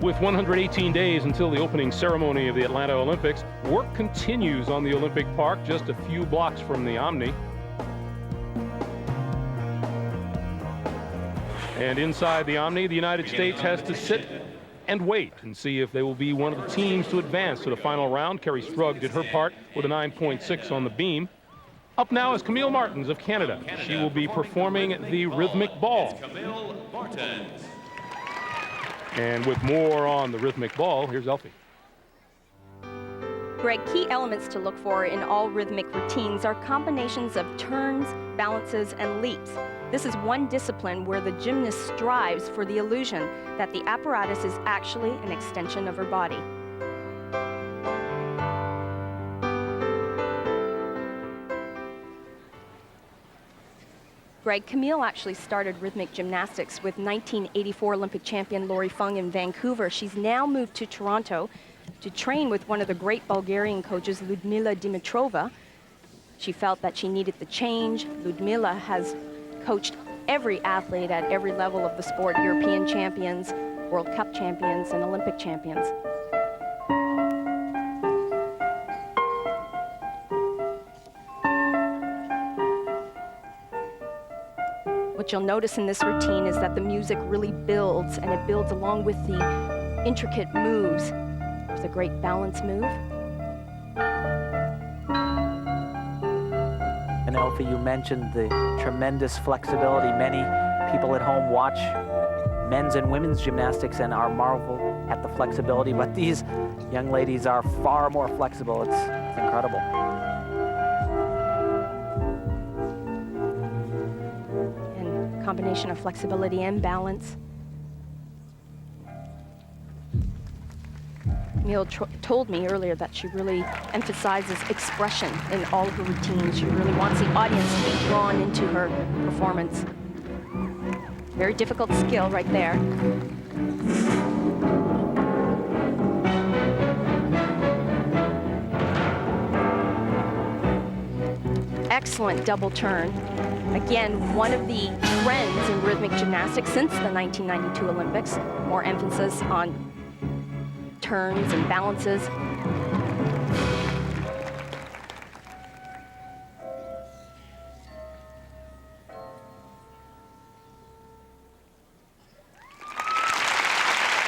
With 118 days until the opening ceremony of the Atlanta Olympics, work continues on the Olympic Park just a few blocks from the Omni. And inside the Omni, the United States has to sit and wait and see if they will be one of the teams to advance to the final round. KERRI STRUG did her part with a 9.6 on the beam. Up now is CAMILLE Martens of Canada. She will be performing the rhythmic ball. And with more on the rhythmic ball, here's Elfie. Greg, key elements to look for in all rhythmic routines are combinations of turns, balances, and leaps. This is one discipline where the gymnast strives for the illusion that the apparatus is actually an extension of her body. Greg, Camille actually started rhythmic gymnastics with 1984 Olympic champion Lori Fung in Vancouver. She's now moved to Toronto to train with one of the great Bulgarian coaches, Ludmila Dimitrova. She felt that she needed the change. Ludmila has coached every athlete at every level of the sport, European champions, World Cup champions, and Olympic champions. What you'll notice in this routine is that the music really builds, and it builds along with the intricate moves. There's a great balance move. And Elfie, you mentioned the tremendous flexibility. Many people at home watch men's and women's gymnastics and are marvel at the flexibility, but these young ladies are far more flexible. It's incredible. And combination of flexibility and balance. Camille told me earlier that she really emphasizes expression in all of her routines. She really wants the audience to be drawn into her performance. Very difficult skill right there. Excellent double turn. Again, one of the trends in rhythmic gymnastics since the 1992 Olympics, more emphasis on turns and balances.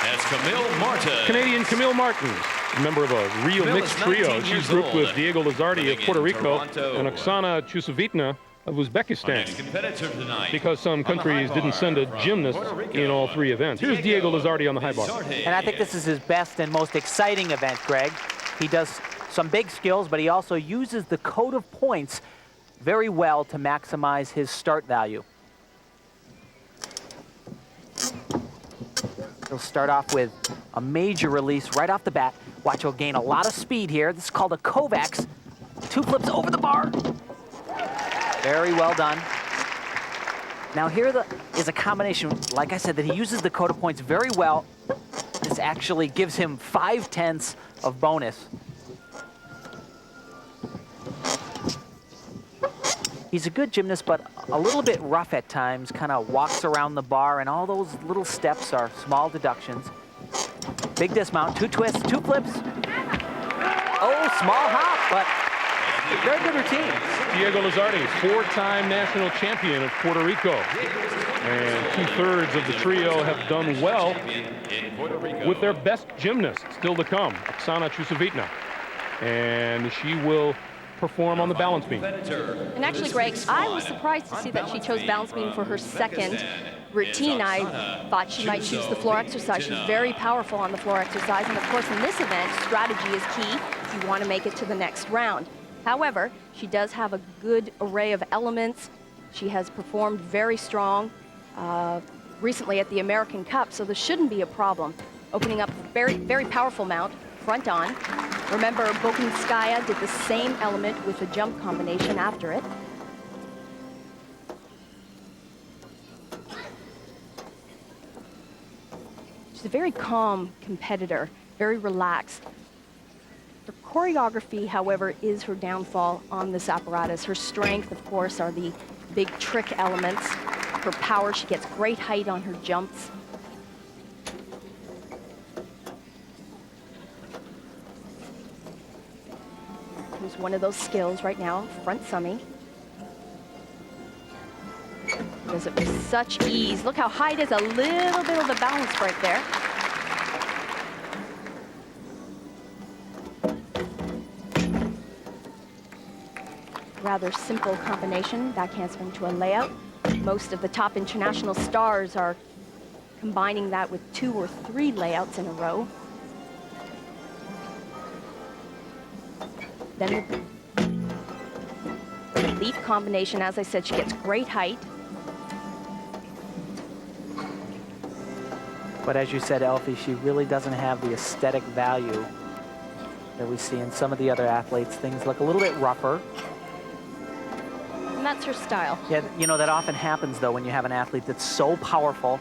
That's Camille Martens. Canadian Camille Martens, a member of a real mixed trio. She's grouped with Diego Lizardi of Puerto Rico and Oksana Chusovitna of Uzbekistan, because some countries didn't send a gymnast in all three events. Here's Diego Lizardi on the high bar. And I think this is his best and most exciting event, Greg. He does some big skills, but he also uses the code of points very well to maximize his start value. He'll start off with a major release right off the bat. Watch, he'll gain a lot of speed here. This is called a Kovacs. 2 flips over the bar. Very well done. Now here is a combination, like I said, that he uses the code of points very well. This actually gives him 5/10 of bonus. He's a good gymnast, but a little bit rough at times, kind of walks around the bar, and all those little steps are small deductions. Big dismount, 2 twists, 2 flips. Oh, small hop, but very good routine. Diego Lizardi, 4-time national champion of Puerto Rico. And 2/3 of the trio have done well with their best gymnast still to come, Oksana Chusovitna. And she will perform on the balance beam. And actually, Greg, I was surprised to see that she chose balance beam for her second routine. I thought she might choose the floor exercise. She's very powerful on the floor exercise. And of course, in this event, strategy is key if you want to make it to the next round. However, she does have a good array of elements. She has performed very strong recently at the American Cup, so this shouldn't be a problem. Opening up a very, very powerful mount, front on. Remember, Bokinskaya did the same element with a jump combination after it. She's a very calm competitor, very relaxed. Her choreography, however, is her downfall on this apparatus. Her strength, of course, are the big trick elements. Her power, she gets great height on her jumps. shows one of those skills right now, front summy. Does it with such ease. Look how high it is, a little bit of a balance break there. Rather simple combination, back handspring to a layup. Most of the top international stars are combining that with 2 or 3 layouts in a row. Then the leap combination, as I said, she gets great height. But as you said, Elfie, she really doesn't have the aesthetic value that we see in some of the other athletes. Things look a little bit rougher. And that's her style. Yeah, you know, that often happens, though, when you have an athlete that's so powerful.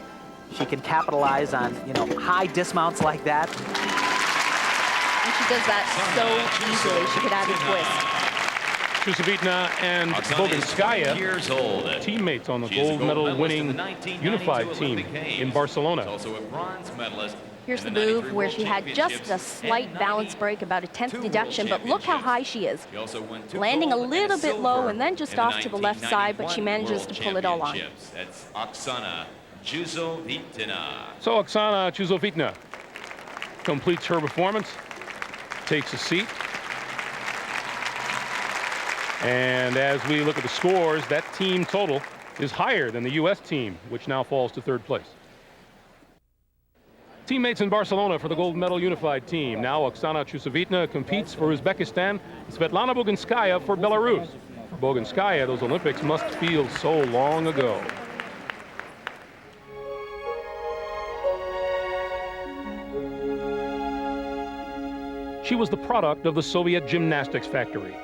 She can capitalize on, you know, high dismounts like that. And she does that so easily. She could add a twist. Chusovitna and Boginskaya, teammates on the gold medal winning unified team in Barcelona. Also a bronze medalist. Here's the move where she had just a slight balance break, about a 10th deduction, but look how high she is. Landing a little bit low and then just off to the left side, but she manages to pull it all on. That's Oksana Chusovitna. So Oksana Chusovitna completes her performance, takes a seat. And as we look at the scores, that team total is higher than the U.S. team, which now falls to 3rd place. Teammates in Barcelona for the gold medal unified team. Now Oksana Chusovitna competes for Uzbekistan, Svetlana Boginskaya for Belarus. For Boginskaya, those Olympics must feel so long ago. She was the product of the Soviet gymnastics factory,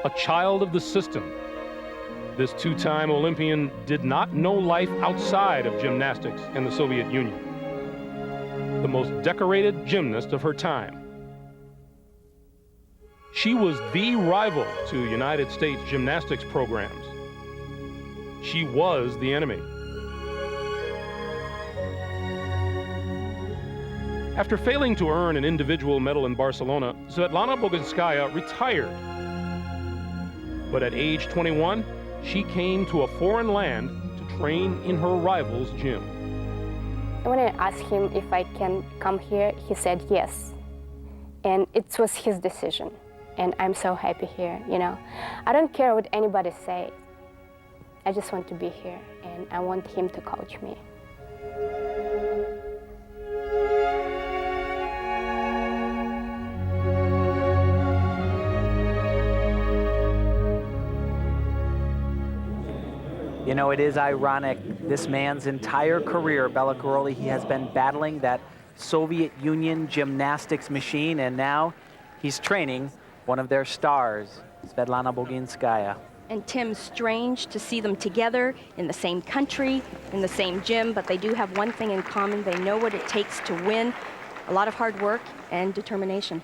a child of the system. This 2-time Olympian did not know life outside of gymnastics in the Soviet Union. The most decorated gymnast of her time. She was the rival to United States gymnastics programs. She was the enemy. After failing to earn an individual medal in Barcelona, Svetlana Boginskaya retired. But at age 21, she came to a foreign land to train in her rival's gym. When I asked him if I can come here, he said yes. And it was his decision. And I'm so happy here, you know. I don't care what anybody says. I just want to be here, and I want him to coach me. You know, it is ironic. This man's entire career, Bela Karolyi, he has been battling that Soviet Union gymnastics machine, and now he's training one of their stars, Svetlana Boginskaya. And Tim, strange to see them together in the same country, in the same gym, but they do have one thing in common. They know what it takes to win. A lot of hard work and determination.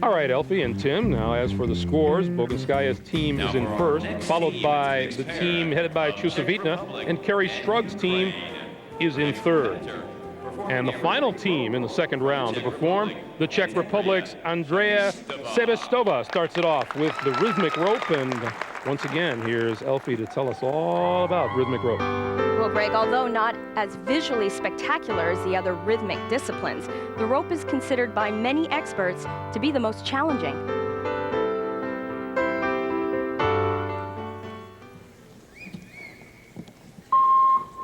All right, Elfie and Tim. Now, as for the scores, Boginskaya's team is in first, followed by the team headed by Chusovitna, and KERRI STRUG's team is in third. And the final team in the second round to perform, the Czech Republic's ANDREA SEBESTOVA, starts it off with the rhythmic rope. And once again, here's Elfie to tell us all about rhythmic rope. Well, Greg, although not as visually spectacular as the other rhythmic disciplines, the rope is considered by many experts to be the most challenging.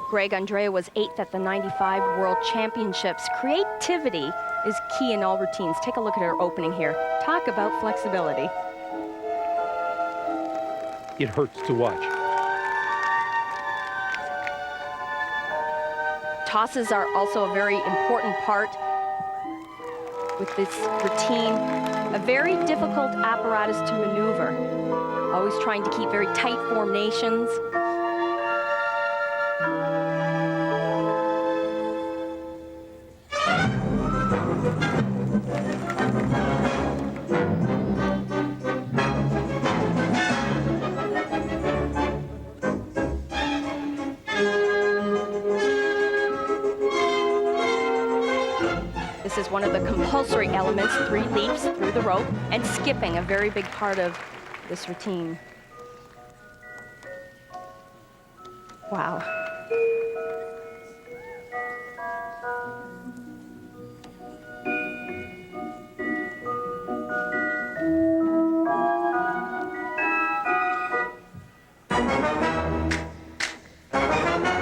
Greg, Andrea was 8th at the 95 World Championships. Creativity is key in all routines. Take a look at her opening here. Talk about flexibility. It hurts to watch. Tosses are also a very important part with this routine. A very difficult apparatus to maneuver. Always trying to keep very tight formations. This is one of the compulsory elements, 3 leaps through the rope, and skipping, a very big part of this routine. Wow.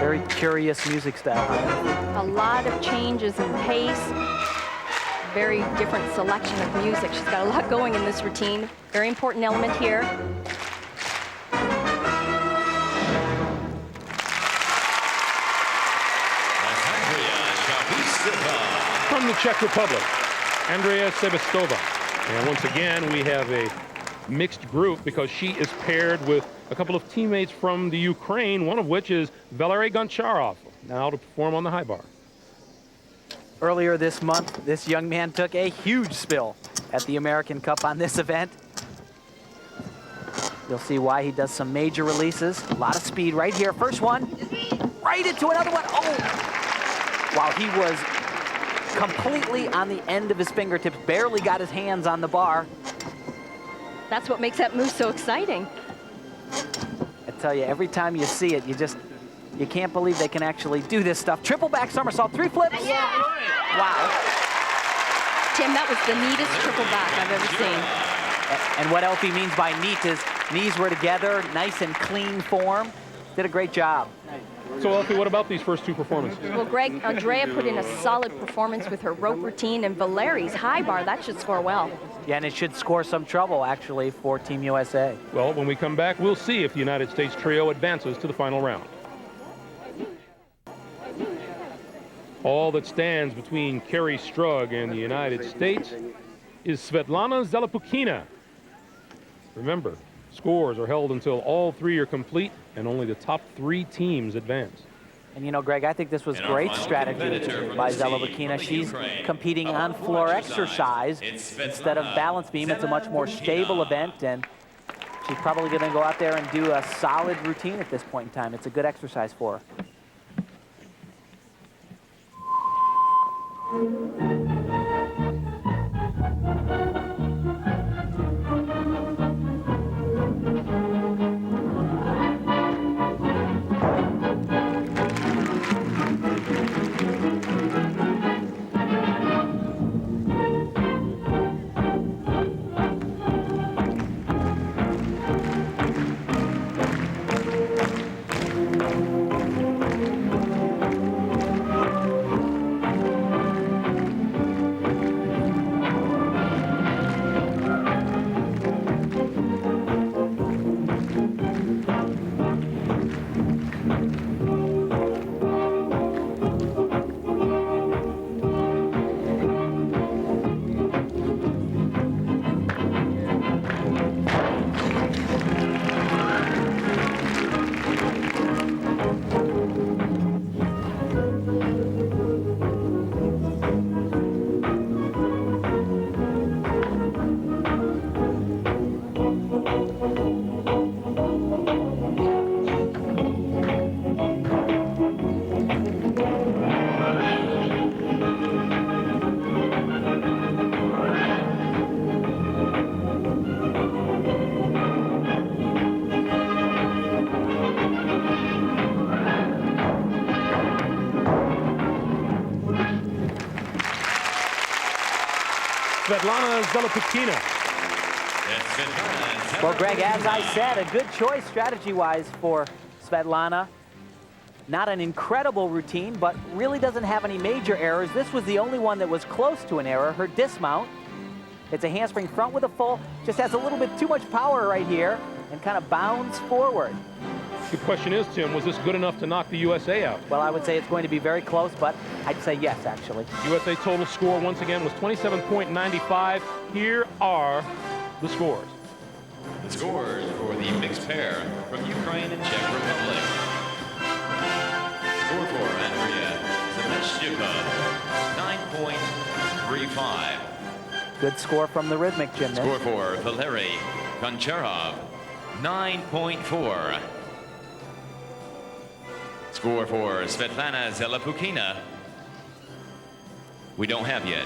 Very curious music style. A lot of changes in pace, very different selection of music. She's got a lot going in this routine. Very important element here. From the Czech Republic, ANDREA Sebestova. And once again, we have a mixed group because she is paired with a couple of teammates from the Ukraine, one of which is Valery Goncharov, now to perform on the high bar. Earlier this month, this young man took a huge spill at the American Cup on this event. You'll see why he does some major releases. A lot of speed right here. First one, right into another one. Oh! Wow, he was completely on the end of his fingertips, barely got his hands on the bar. That's what makes that move so exciting. I tell you, every time you see it, you can't believe they can actually do this stuff. Triple back somersault, 3 flips. Yeah. Wow. Tim, that was the neatest triple back I've ever seen. And what Elfie means by neat is knees were together, nice and clean form. Did a great job. So, Elfie, what about these first 2 performances? Well, Greg, Andrea put in a solid performance with her rope routine, and Valeri's high bar, that should score well. Yeah, and it should score some trouble, actually, for Team USA. Well, when we come back, we'll see if the United States trio advances to the final round. All that stands between KERRI STRUG and the United States is Svetlana Zelapukina. Remember, scores are held until all 3 are complete, and only the top 3 teams advance. And you know, Greg, I think this was great strategy by Zelapukina. She's competing on floor exercise instead of balance beam. It's a much more stable event, and she's probably going to go out there and do a solid routine at this point in time. It's a good exercise for her. Svetlana Zelapukina. Well, Greg, as I said, a good choice strategy-wise for Svetlana. Not an incredible routine, but really doesn't have any major errors. This was the only one that was close to an error, her dismount. It's a handspring front with a full, just has a little bit too much power right here and kind of bounds forward. The question is, Tim, was this good enough to knock the USA out? Well, I would say it's going to be very close, but I'd say yes, actually. USA total score, once again, was 27.95. Here are the scores. The scores for the mixed pair from Ukraine and Czech Republic. Score for ANDREA Sebestova, 9.35. Good score from the rhythmic gymnast. Score for Valery Goncharov, 9.4. Score for Svetlana Zelapukina, we don't have yet.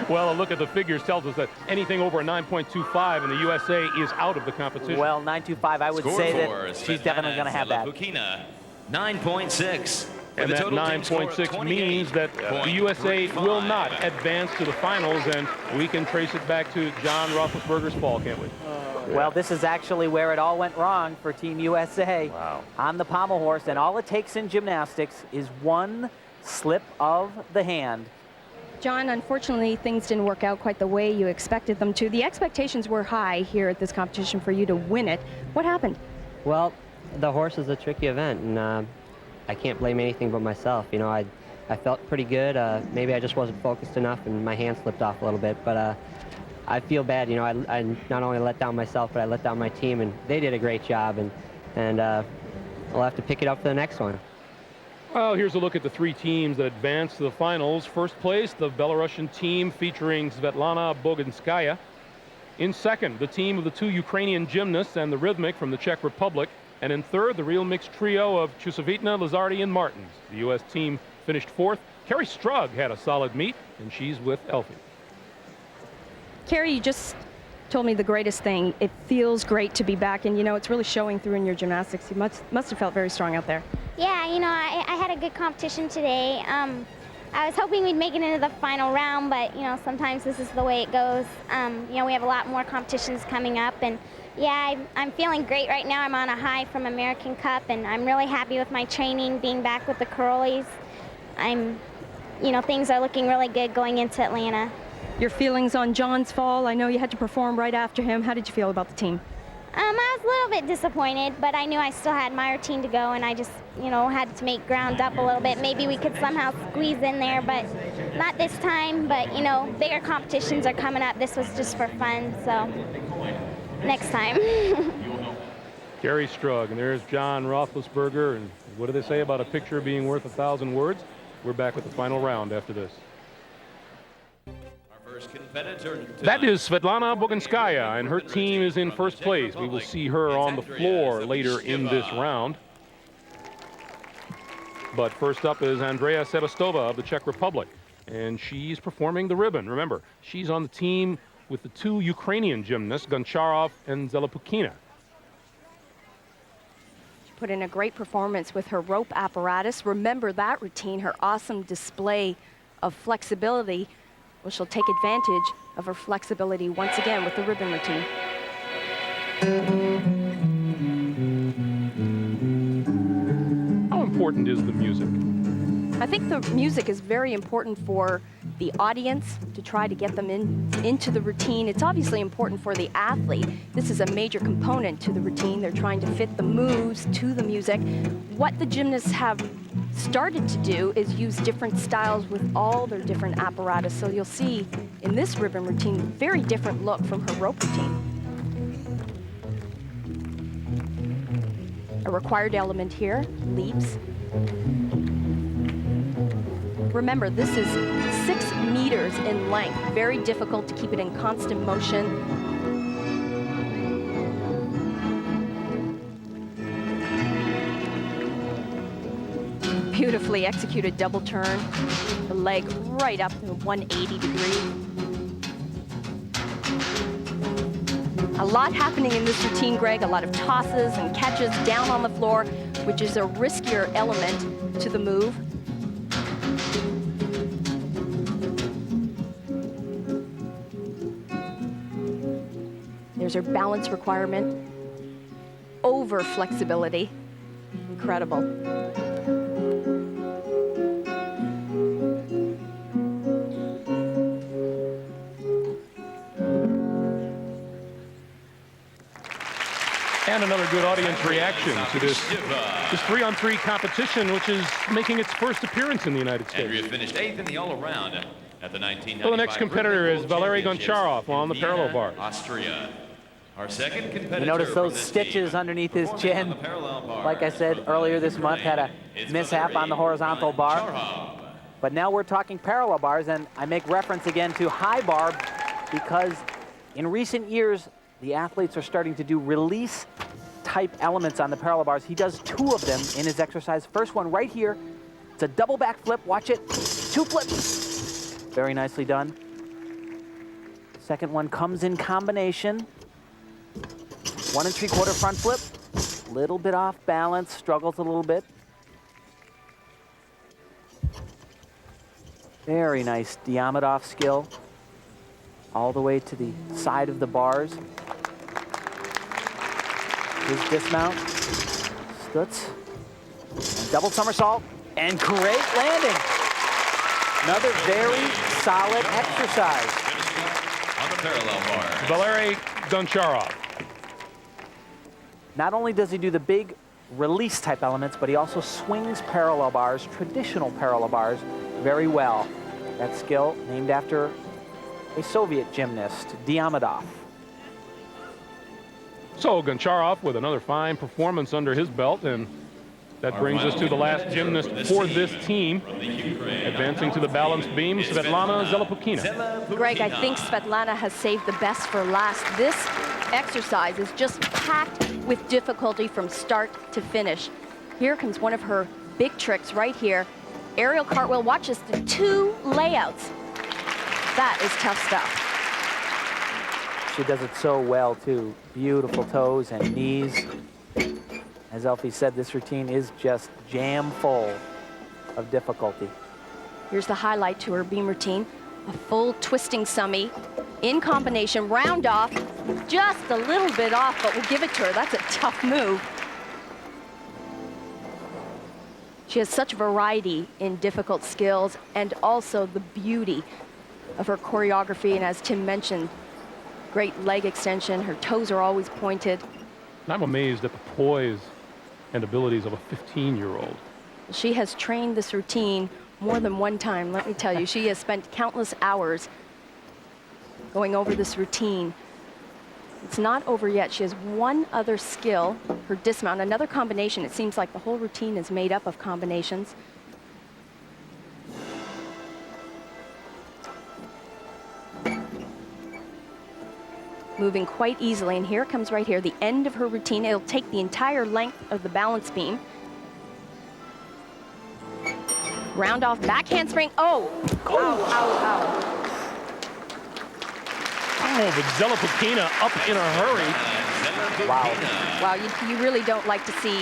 Well, a look at the figures tells us that anything over a 9.25 and the USA is out of the competition. Well, 9.25, I would Score say for that she's definitely going to have that. 9.6. And that 9.6 means that the USA will not advance to the finals, and we can trace it back to John Roethlisberger's fall, can't we? Well, this is actually where it all went wrong for Team USA. Wow. On the pommel horse, and all it takes in gymnastics is one slip of the hand. John, unfortunately, things didn't work out quite the way you expected them to. The expectations were high here at this competition for you to win it. What happened? Well, the horse is a tricky event, and I can't blame anything but myself. You know, I felt pretty good. Maybe I just wasn't focused enough, and my hand slipped off a little bit. But I feel bad. You know, I not only let down myself, but I let down my team, and they did a great job. And I'll have to pick it up for the next one. Well, here's a look at the three teams that advanced to the finals. First place, the Belarusian team featuring Svetlana Boginskaya. In second, the team of the two Ukrainian gymnasts and the rhythmic from the Czech Republic. And in third, the real mixed trio of Chusovitna, Lizardi, and Martens. The U.S. team finished fourth. KERRI STRUG had a solid meet, and she's with Elfie. KERRI, you just told me the greatest thing. It feels great to be back, and you know, it's really showing through in your gymnastics. You must have felt very strong out there. Yeah, you know, I had a good competition today. I was hoping we'd make it into the final round, but, you know, sometimes this is the way it goes. You know, we have a lot more competitions coming up, and yeah, I'm feeling great right now. I'm on a high from American Cup, and I'm really happy with my training, being back with the curlies. You know, things are looking really good going into Atlanta. Your feelings on John's fall? I know you had to perform right after him. How did you feel about the team? I was a little bit disappointed, but I knew I still had my routine to go, and I just, you know, had to make ground up a little bit. Maybe we could somehow squeeze in there, but not this time. But, you know, bigger competitions are coming up. This was just for fun, so next time. KERRI STRUG, and there's John Roethlisberger. And what do they say about a picture being worth 1,000 words? We're back with the final round after this. That is Svetlana Boginskaya, and her team is in first place. We will see her on the floor later in this round. But first up is ANDREA SEBESTOVA of the Czech Republic, and she's performing the ribbon. Remember, she's on the team with the two Ukrainian gymnasts, Goncharov and Zelipukina. She put in a great performance with her rope apparatus. Remember that routine, her awesome display of flexibility. Well, she'll take advantage of her flexibility once again with the ribbon routine. How important is the music? I think the music is very important for the audience to try to get them into the routine. It's obviously important for the athlete. This is a major component to the routine. They're trying to fit the moves to the music. What the gymnasts have started to do is use different styles with all their different apparatus. So you'll see in this ribbon routine, very different look from her rope routine. A required element here, leaps. Remember, this is 6 meters in length. Very difficult to keep it in constant motion. Beautifully executed double turn. The leg right up to 180 degree. A lot happening in this routine, Greg. A lot of tosses and catches down on the floor, which is a riskier element to the move. There's her balance requirement. Over flexibility. Incredible. And another good audience reaction to this 3-on-3 competition, which is making its first appearance in the United States. Andrea finished 8th in the all-around at the 1995. Well, the next competitor is Valery Goncharov on the parallel bar. Austria. Our second competitor. You notice those stitches underneath his chin. Like I said earlier this month, had a mishap on the horizontal bar. But now we're talking parallel bars, and I make reference again to high bar because in recent years, the athletes are starting to do release type elements on the parallel bars. He does 2 of them in his exercise. First one right here, it's a double back flip, watch it. 2 flips. Very nicely done. Second one comes in combination. 1 3/4 front flip. Little bit off balance, struggles a little bit. Very nice Diamondov skill. All the way to the side of the bars. His dismount. Stutz. And double somersault. And great landing. Another very solid exercise. On the parallel bar. Valery Goncharov. Not only does he do the big release type elements, but he also swings parallel bars, traditional parallel bars, very well. That skill named after a Soviet gymnast, Diamondov. So Goncharov with another fine performance under his belt, and that brings us to the last gymnast for this team. Advancing to the balance beam, Svetlana Zelopukina. Greg, I think Svetlana has saved the best for last. This exercise is just packed with difficulty from start to finish. Here comes one of her big tricks right here. Aerial cartwheel, watch this, the 2 layouts. That is tough stuff. She does it so well too. Beautiful toes and knees. As Elfie said, this routine is just jam full of difficulty. Here's the highlight to her beam routine. A full twisting summy in combination, round off, just a little bit off, but we'll give it to her. That's a tough move. She has such variety in difficult skills and also the beauty of her choreography. And as Tim mentioned, great leg extension. Her toes are always pointed. I'm amazed at the poise and abilities of a 15-year-old. She has trained this routine more than one time, let me tell you. She has spent countless hours going over this routine. It's not over yet. She has one other skill, her dismount, another combination. It seems like the whole routine is made up of combinations. Moving quite easily, and here it comes right here, the end of her routine. It'll take the entire length of the balance beam. Round off, back handspring. Oh, ow, ow, ow. Oh, but Zelopukina up in a hurry. Wow. Wow, you really don't like to see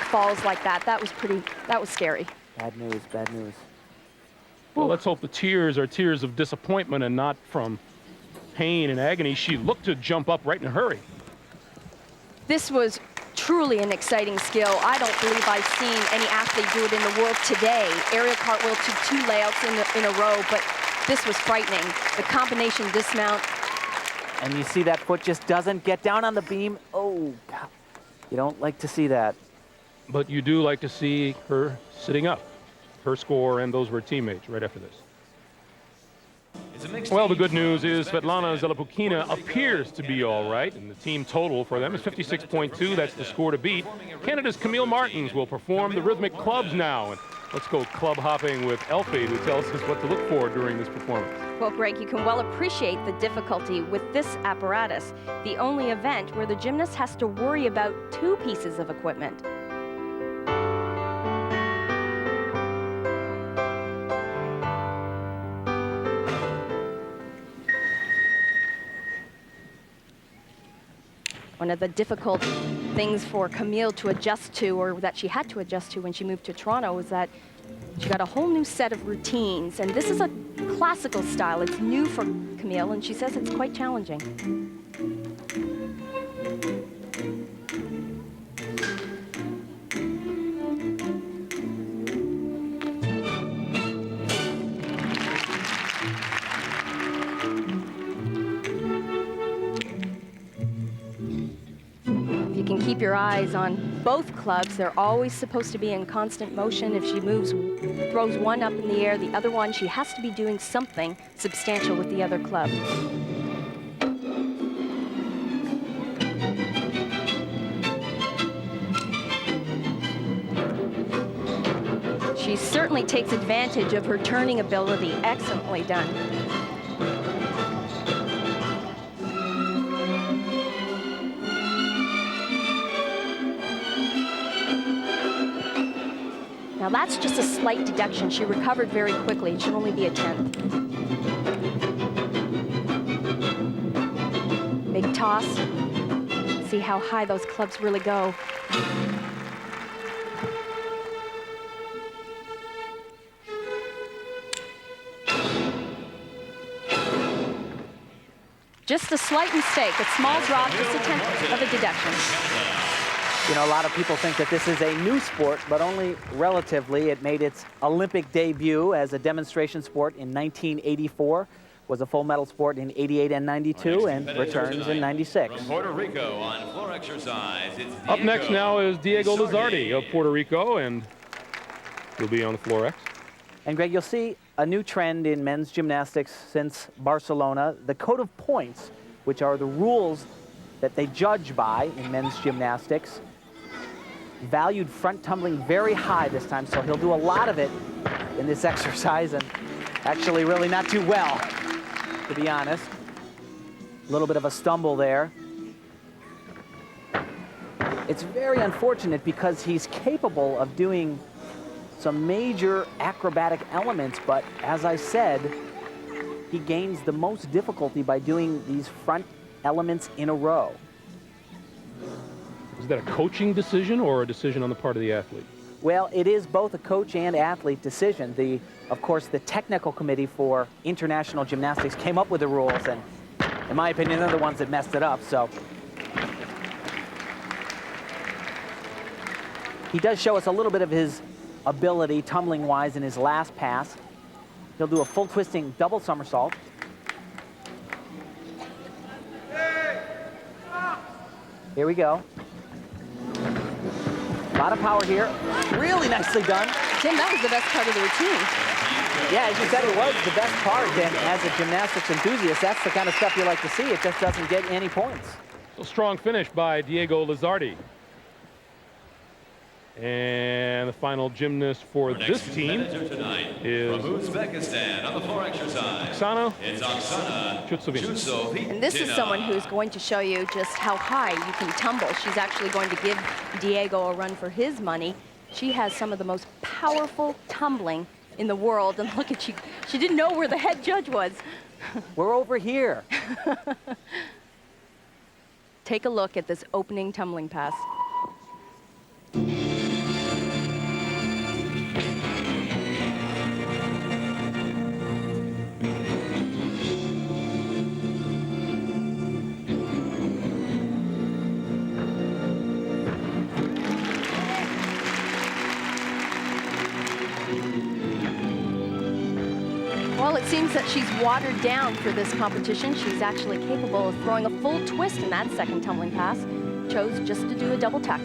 falls like that. That was scary. Bad news, bad news. Well, let's hope the tears are tears of disappointment and not from pain and agony. She looked to jump up right in a hurry. This was truly an exciting skill. I don't believe I've seen any athlete do it in the world today. Aerial cartwheel to 2 layouts in a row, but this was frightening. The combination dismount. And you see that foot just doesn't get down on the beam. Oh, God. You don't like to see that. But you do like to see her sitting up. Her score and those of her teammates right after this. Well, the good news is Svetlana Zelopukina appears to be all right, and the team total for them is 56.2. That's the score to beat. Canada's Camille Martens will perform the rhythmic clubs now. And let's go club hopping with Elfie, who tells us what to look for during this performance. Well, Greg, you can well appreciate the difficulty with this apparatus, the only event where the gymnast has to worry about 2 pieces of equipment. One of the difficult things for Camille to adjust to, or that she had to adjust to when she moved to Toronto, was that she got a whole new set of routines. And this is a classical style. It's new for Camille, and she says it's quite challenging. Keep your eyes on both clubs. They're always supposed to be in constant motion. If she throws one up in the air, the other one, she has to be doing something substantial with the other club. She certainly takes advantage of her turning ability. Excellently done. Now that's just a slight deduction. She recovered very quickly. It should only be a 10. Big toss. See how high those clubs really go. Just a slight mistake, a small drop, just a tenth of a deduction. You know, a lot of people think that this is a new sport, but only relatively. It made its Olympic debut as a demonstration sport in 1984, was a full medal sport in 88 and 92, and returns in 96. From Puerto Rico on floor exercise, it's Up next now is Diego Lizardi of Puerto Rico, and he'll be on the floor X. And Greg, you'll see a new trend in men's gymnastics since Barcelona. The code of points, which are the rules that they judge by in men's gymnastics, valued front tumbling very high this time, so he'll do a lot of it in this exercise, and actually really not too well, to be honest. A little bit of a stumble there. It's very unfortunate because he's capable of doing some major acrobatic elements, but as I said, he gains the most difficulty by doing these front elements in a row. Is that a coaching decision or a decision on the part of the athlete? Well, it is both a coach and athlete decision. Of course, the technical committee for international gymnastics came up with the rules, and in my opinion, they're the ones that messed it up, so. He does show us a little bit of his ability, tumbling-wise, in his last pass. He'll do a full twisting double somersault. Here we go. A lot of power here. Really nicely done. Tim, that was the best part of the routine. Yeah, as you said, it was the best part. And as a gymnastics enthusiast, that's the kind of stuff you like to see. It just doesn't get any points. A strong finish by Diego Lizardi. And the final gymnast for this team is from Uzbekistan on the floor exercise. Oksana. It's Oksana Chusovitina. And this is someone who's going to show you just how high you can tumble. She's actually going to give Diego a run for his money. She has some of the most powerful tumbling in the world. And look at she didn't know where the head judge was. We're over here. Take a look at this opening tumbling pass. Well, it seems that she's watered down for this competition. She's actually capable of throwing a full twist in that second tumbling pass. Chose just to do a double tack.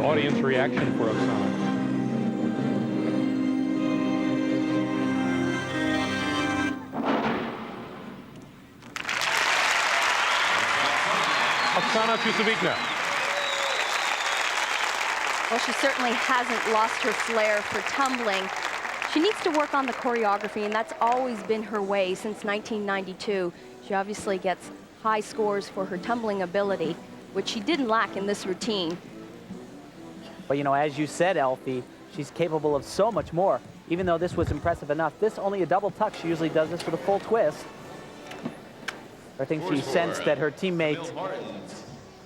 Audience reaction for Oksana. Oksana Chusovitina. Well, she certainly hasn't lost her flair for tumbling. She needs to work on the choreography, and that's always been her way since 1992. She obviously gets high scores for her tumbling ability, which she didn't lack in this routine. But, you know, as you said, Elfie, she's capable of so much more. Even though this was impressive enough, this only a double tuck. She usually does this with a full twist. I think she sensed that her teammate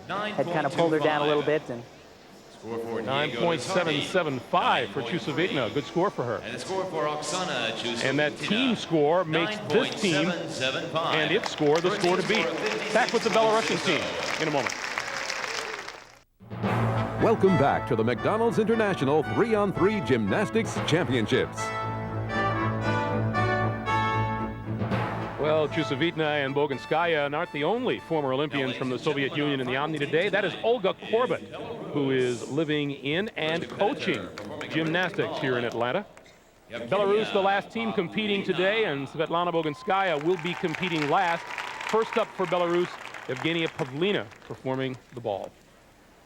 had kind of pulled her down a little bit. And 9.775 for Chusovitina. Good score for her. And the score for Oksana Chusovitina. And that team score makes this team and its score the score to beat. Back with the Belarusian team in a moment. Welcome back to the McDonald's International 3-on-3 Gymnastics Championships. Well, Chusovitna and Boginskaya aren't the only former Olympians from the Soviet Union in the Omni today. That is Olga Korbut, who is living in and coaching gymnastics here in Atlanta. Belarus, the last team competing today, and Svetlana Boginskaya will be competing last. First up for Belarus, Evgenia Pavlina performing the ball.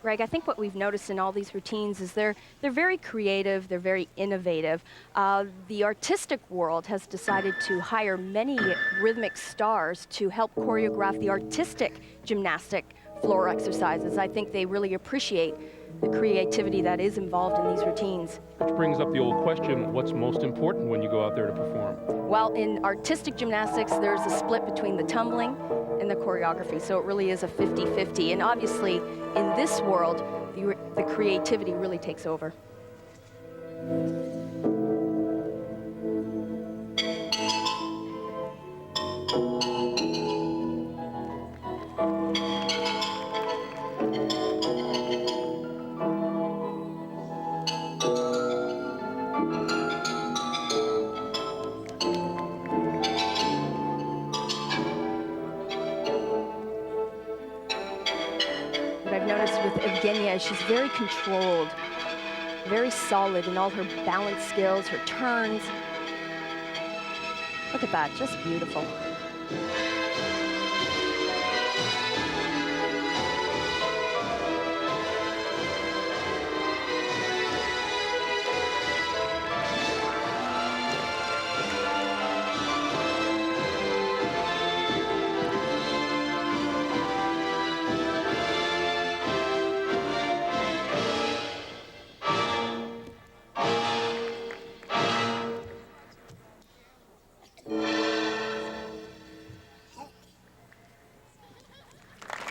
Greg, I think what we've noticed in all these routines is they're very creative, they're very innovative. The artistic world has decided to hire many rhythmic stars to help choreograph the artistic gymnastic floor exercises. I think they really appreciate the creativity that is involved in these routines. Which brings up the old question, what's most important when you go out there to perform? Well, in artistic gymnastics, there's a split between the tumbling and the choreography, so it really is a 50-50. And obviously, in this world, the creativity really takes over. She's very controlled, very solid in all her balance skills, her turns. Look at that, just beautiful.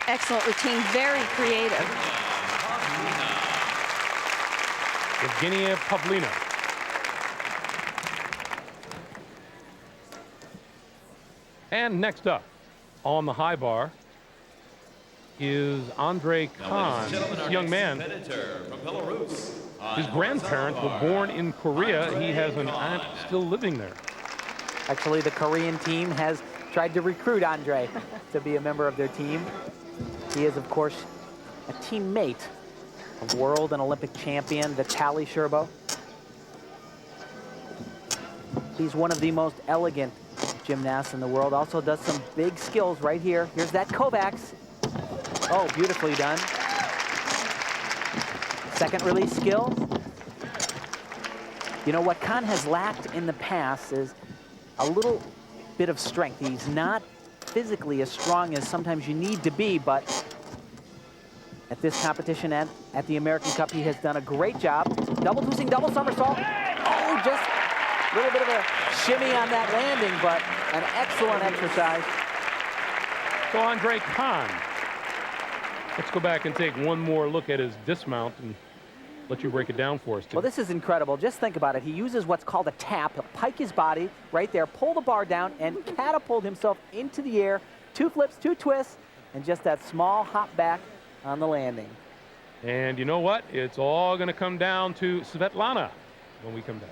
Excellent routine, very creative. Evgenia Pavlina. And next up, on the high bar, is Andrei Khan. This young man, his grandparents were born in Korea. He has an aunt still living there. Actually, the Korean team has tried to recruit Andrei to be a member of their team. He is, of course, a teammate of world and Olympic champion Vitaly Sherbo. He's one of the most elegant gymnasts in the world. Also does some big skills right here. Here's that Kovacs. Oh, beautifully done. Second release skill. You know, what Khan has lacked in the past is a little bit of strength. He's not physically as strong as sometimes you need to be, but at this competition at the American Cup, he has done a great job. Double twisting, double somersault. Oh, just a little bit of a shimmy on that landing, but an excellent exercise. So Andrei Khan. Let's go back and take one more look at his dismount and let you break it down for us, Tim. Well, this is incredible. Just think about it. He uses what's called a tap. He'll pike his body right there, pull the bar down, and catapult himself into the air. 2 flips, 2 twists, and just that small hop back on the landing. And you know what? It's all going to come down to Svetlana when we come back.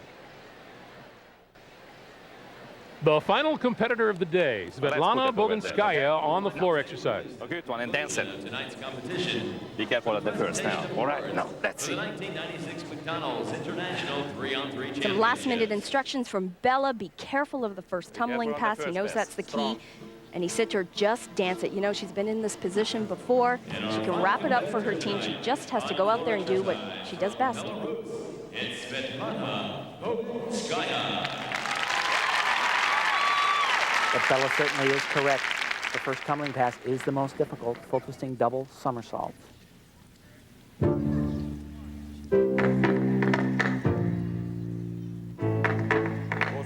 The final competitor of the day, Svetlana Boginskaya, on the floor exercise. A good one, and dance it. Tonight's competition. Be careful at the first now. All right, now, let's The see. 1996 McDonald's International 3-on-3 Championship. Some last-minute instructions from Bella. Be careful of the first tumbling careful on pass. the He first knows pass. that's the key. Strong. And he said to her, just dance it. You know, she's been in this position before. She can wrap it up for her team. She just has to go out there and do what she does best. It's Svetlana Boginskaya. But Bella certainly is correct. The first tumbling pass is the most difficult. Full twisting double somersault. Go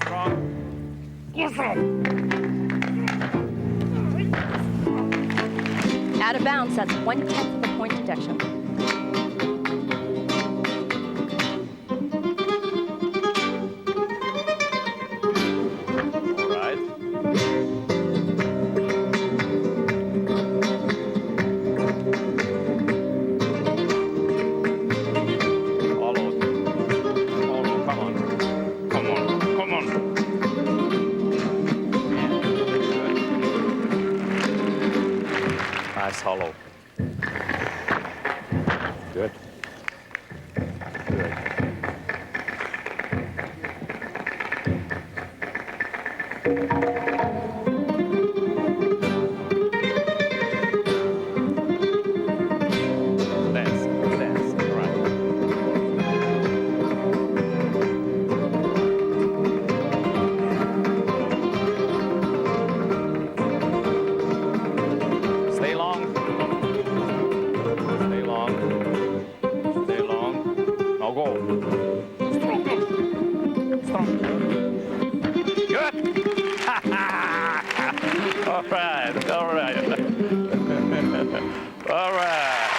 strong. Go strong. Out of bounds, that's 1/10 of the point deduction. All right. follow. Good. Dance, all right. Stay long. Stay long. Stay long. Now go. Strong. Good. All right. All right. All right.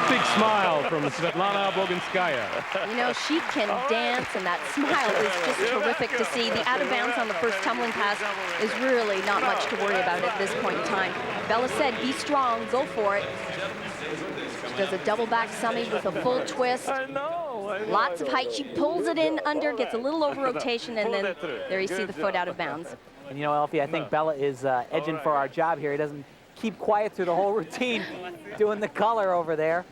Big smile from Svetlana Boginskaya. You know, she can dance, and that smile is just terrific to see. The out of bounds on the first tumbling pass is really not much to worry about at this point in time. Bella said, be strong, go for it. She does a double back summy with a full twist. Lots of height. She pulls it in under, gets a little over rotation, and then there you see the foot out of bounds. And you know, Elfie, I think Bella is edging for our job here. He doesn't keep quiet through the whole routine, doing the color over there.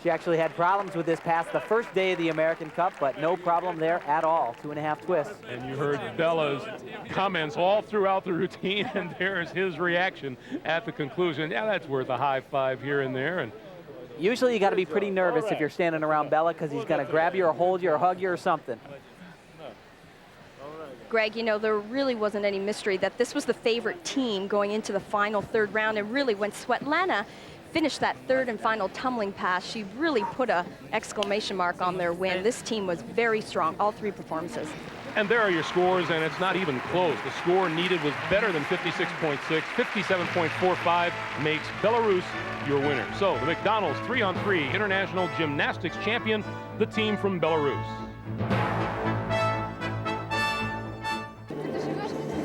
She actually had problems with this pass the first day of the American Cup, but no problem there at all. 2.5 twists. And you heard Bella's comments all throughout the routine, and there's his reaction at the conclusion. Yeah, that's worth a high five here and there. And usually you got to be pretty nervous if you're standing around Bella, because he's going to grab you or hold you or hug you or something. Greg, you know, there really wasn't any mystery that this was the favorite team going into the final third round. And really, when Svetlana finished that third and final tumbling pass, she really put a exclamation mark on their win. This team was very strong, all three performances. And there are your scores, and it's not even close. The score needed was better than 56.6. 57.45 makes Belarus your winner. So the McDonald's 3-on-3 International Gymnastics champion, the team from Belarus.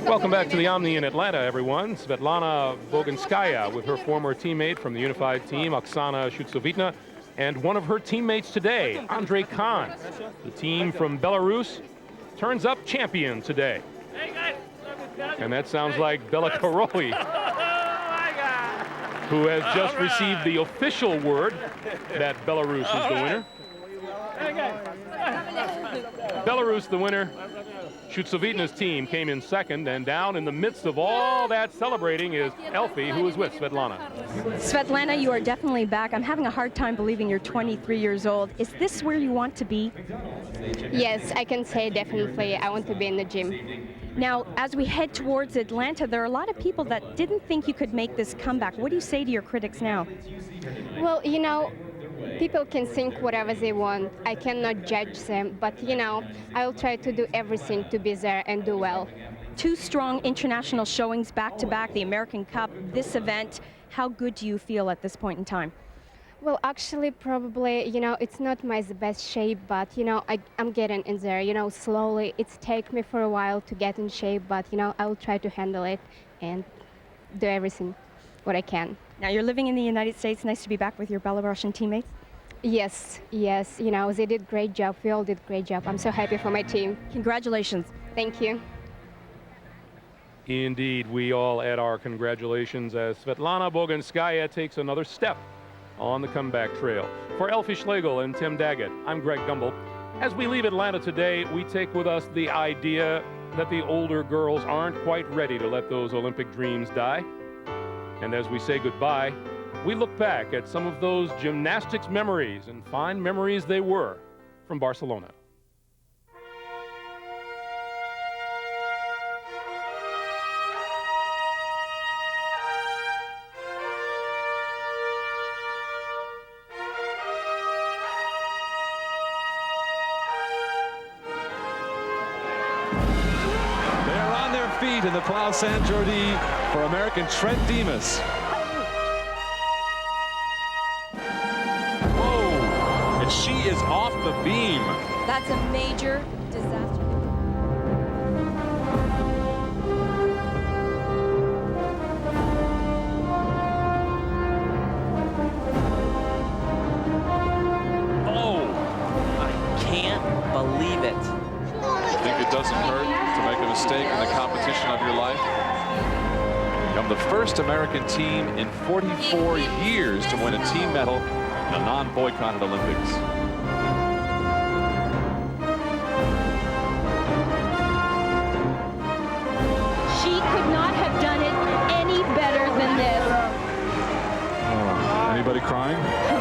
Welcome back to the Omni in Atlanta, everyone. Svetlana Boginskaya with her former teammate from the unified team, Oksana Shutsovitna, and one of her teammates today, Andrei Khan. The team from Belarus turns up champion today. And that sounds like Bella Karoli, who has just received the official word that Belarus is the winner. Belarus the winner. Shutsovitna's team came in second, and down in the midst of all that celebrating is Elfie, who is with Svetlana. Svetlana, you are definitely back. I'm having a hard time believing you're 23 years old. Is this where you want to be? Yes, I can say definitely I want to be in the gym. Now, as we head towards Atlanta, there are a lot of people that didn't think you could make this comeback. What do you say to your critics now? Well, you know, people can think whatever they want. I cannot judge them, but you know, I will try to do everything to be there and do well. Two strong international showings back-to-back, the American Cup, this event. How good do you feel at this point in time? Well, actually, probably, you know, it's not my best shape, but, you know, I'm getting in there, you know, slowly. It's taken me for a while to get in shape, but, you know, I will try to handle it and do everything what I can. Now, you're living in the United States. Nice to be back with your Belarusian teammates. Yes, yes, you know, they did great job. We all did great job. I'm so happy for my team. Congratulations. Thank you. Indeed, we all add our congratulations as Svetlana Boginskaya takes another step on the comeback trail. For Elfie Schlegel and Tim Daggett, I'm Greg Gumbel. As we leave Atlanta today, we take with us the idea that the older girls aren't quite ready to let those Olympic dreams die. And as we say goodbye, we look back at some of those gymnastics memories, and fine memories they were, from Barcelona. They're on their feet in the Plau San Jordi for American Trent Demas. She is off the beam. That's a major disaster. Oh, I can't believe it. I think it doesn't hurt to make a mistake in the competition of your life. Yep. the first American team in 44 years to win a team medal in a non-boycotted Olympics. She could not have done it any better than this. Anybody crying?